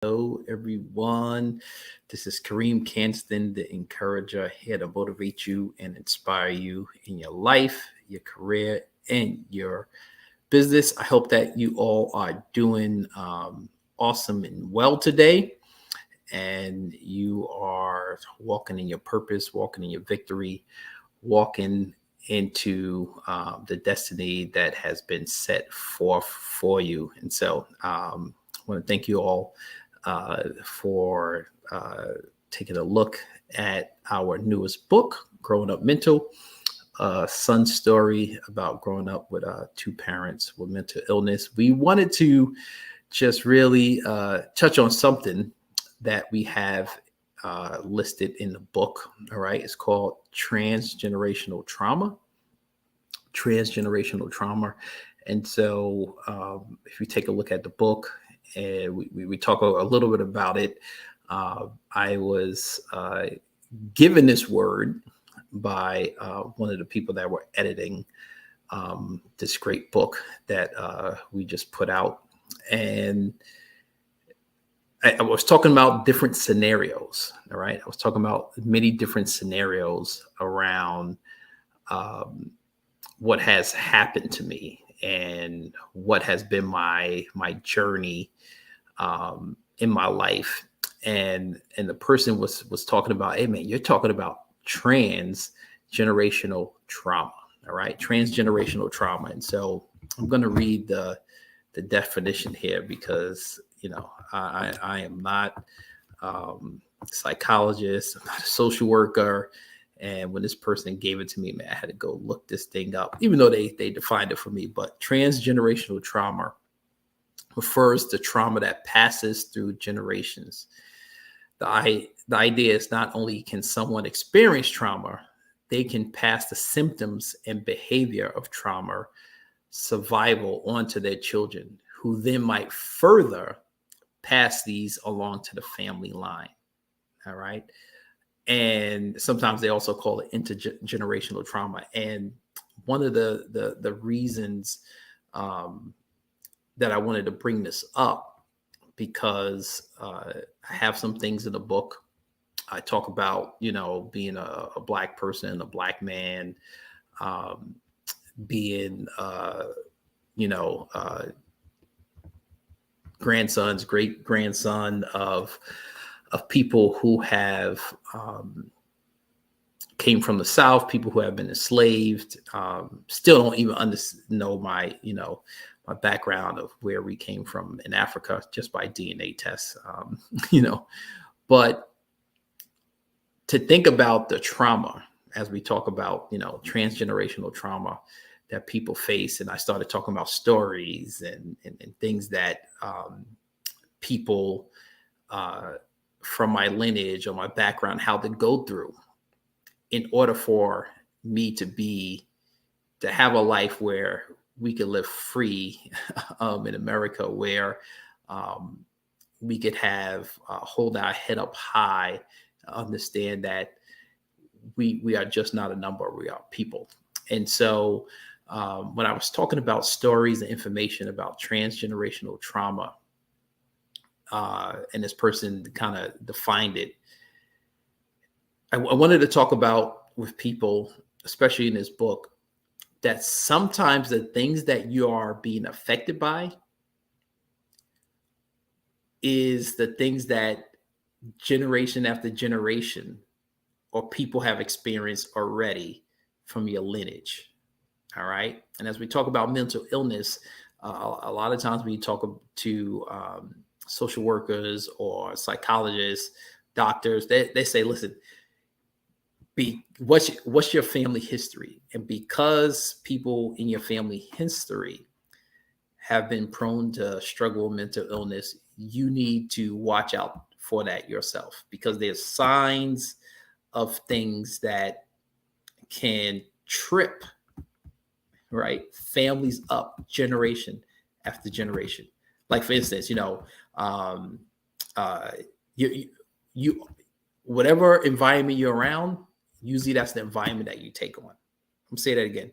Hello, everyone. This is Karriem Kanston, the encourager, here to motivate you and inspire you in your life, your career, and your business. I hope that you all are doing awesome and well today, and you are walking in your purpose, walking in your victory, walking into the destiny that has been set forth for you. And so I want to thank you all for taking a look at our newest book, Growing Up Mental, son's story about growing up with two parents with mental illness. We wanted to just really touch on something that we have listed in the book. All right. It's called Transgenerational Trauma. Transgenerational trauma. And so if you take a look at the book, and we talk a little bit about it, I was given this word by one of the people that were editing this great book that we just put out. And I was talking about different scenarios. All right. I was talking about many different scenarios around what has happened to me and what has been my journey in my life. And the person was talking about, hey man, you're talking about transgenerational trauma. All right. Transgenerational trauma. And so I'm going to read the definition here because, I am not a psychologist, I'm not a social worker. And when this person gave it to me, man, I had to go look this thing up, even though they defined it for me. But transgenerational trauma refers to trauma that passes through generations. The idea is not only can someone experience trauma, they can pass the symptoms and behavior of trauma survival onto their children, who then might further pass these along to the family line. All right. And sometimes they also call it intergenerational trauma. And one of the reasons that I wanted to bring this up, because I have some things in the book. I talk about, being a Black person, a Black man, being, great grandson of people who have came from the South, people who have been enslaved. Still don't even know my background of where we came from in Africa just by DNA tests. But to think about the trauma as we talk about, transgenerational trauma that people face. And I started talking about stories and things that people from my lineage or my background, how to go through in order for me to have a life where we could live free in America, where we could hold our head up high, understand that we are just not a number, we are people. And so when I was talking about stories and information about transgenerational trauma, and this person kind of defined it, I wanted to talk about with people, especially in this book, that sometimes the things that you are being affected by is the things that generation after generation or people have experienced already from your lineage. All right. And as we talk about mental illness, a lot of times we talk to social workers or psychologists, doctors, they say, listen, what's your family history? And because people in your family history have been prone to struggle with mental illness, you need to watch out for that yourself, because there's signs of things that can trip, right, families up generation after generation. Like, for instance, you whatever environment you're around, usually that's the environment that you take on. I'm gonna say that again.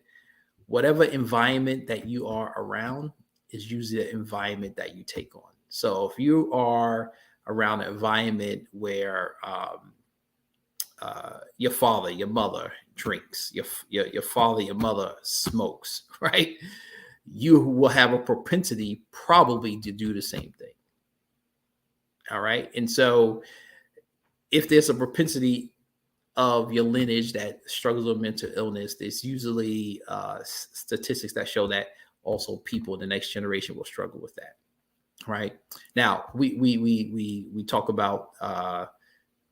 Whatever environment that you are around is usually the environment that you take on. So if you are around an environment where your father, your mother drinks, your father, your mother smokes, right? You will have a propensity probably to do the same thing. All right. And so if there's a propensity of your lineage that struggles with mental illness, there's usually statistics that show that also people in the next generation will struggle with that. Right now, we talk about,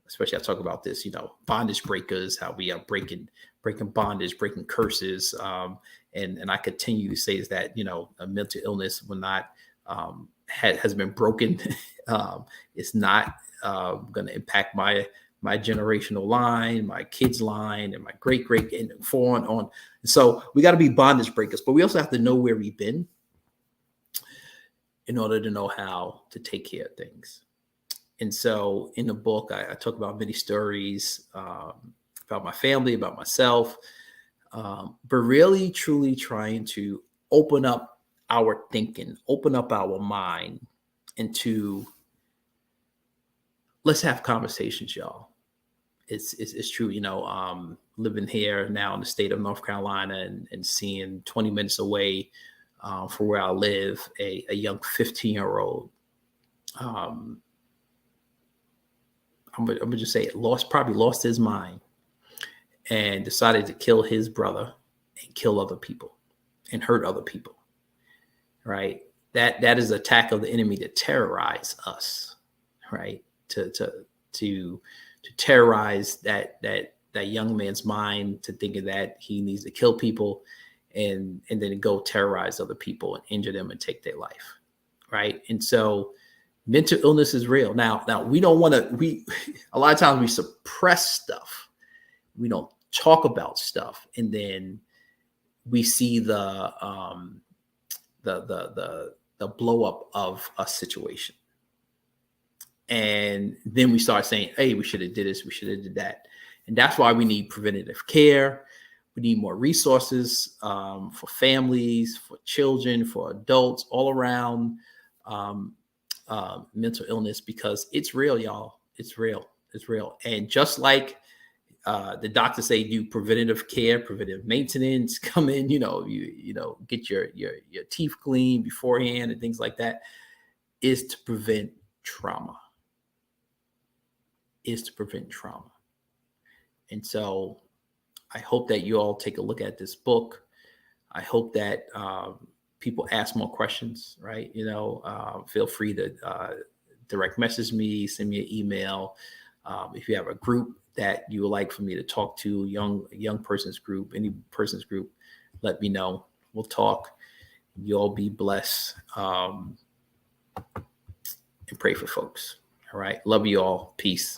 especially I talk about this, bondage breakers, how we are breaking bondage, breaking curses, and I continue to say is that a mental illness will not has been broken. It's not going to impact my generational line, my kids' line, and my great and on. So we got to be bondage breakers, but we also have to know where we've been in order to know how to take care of things. And so in the book, I talk about many stories about my family, about myself, but really, truly trying to open up our thinking, open up our mind into, let's have conversations, y'all. It's true, living here now in the state of North Carolina and seeing 20 minutes away from where I live, a young 15-year-old. I'm gonna just say it, probably lost his mind and decided to kill his brother and kill other people and hurt other people. Right? That is an attack of the enemy to terrorize us, right? To terrorize that young man's mind to thinking that he needs to kill people and then go terrorize other people and injure them and take their life. Right? And so mental illness is real. Now we don't want to, a lot of times we suppress stuff. We don't talk about stuff. And then we see the blow up of a situation. And then we start saying, hey, we should have did this, we should have did that. And that's why we need preventative care. We need more resources for families, for children, for adults, all around mental illness, because it's real, y'all. It's real. And just like the doctors say, do preventative care, preventative maintenance, come in, get your teeth clean beforehand and things like that, is to prevent trauma. And so I hope that you all take a look at this book. I hope that people ask more questions, right? Feel free to direct message me, send me an email. If you have a group that you would like for me to talk to, young person's group, any person's group, let me know. We'll talk. You all be blessed, and pray for folks. All right. Love you all. Peace.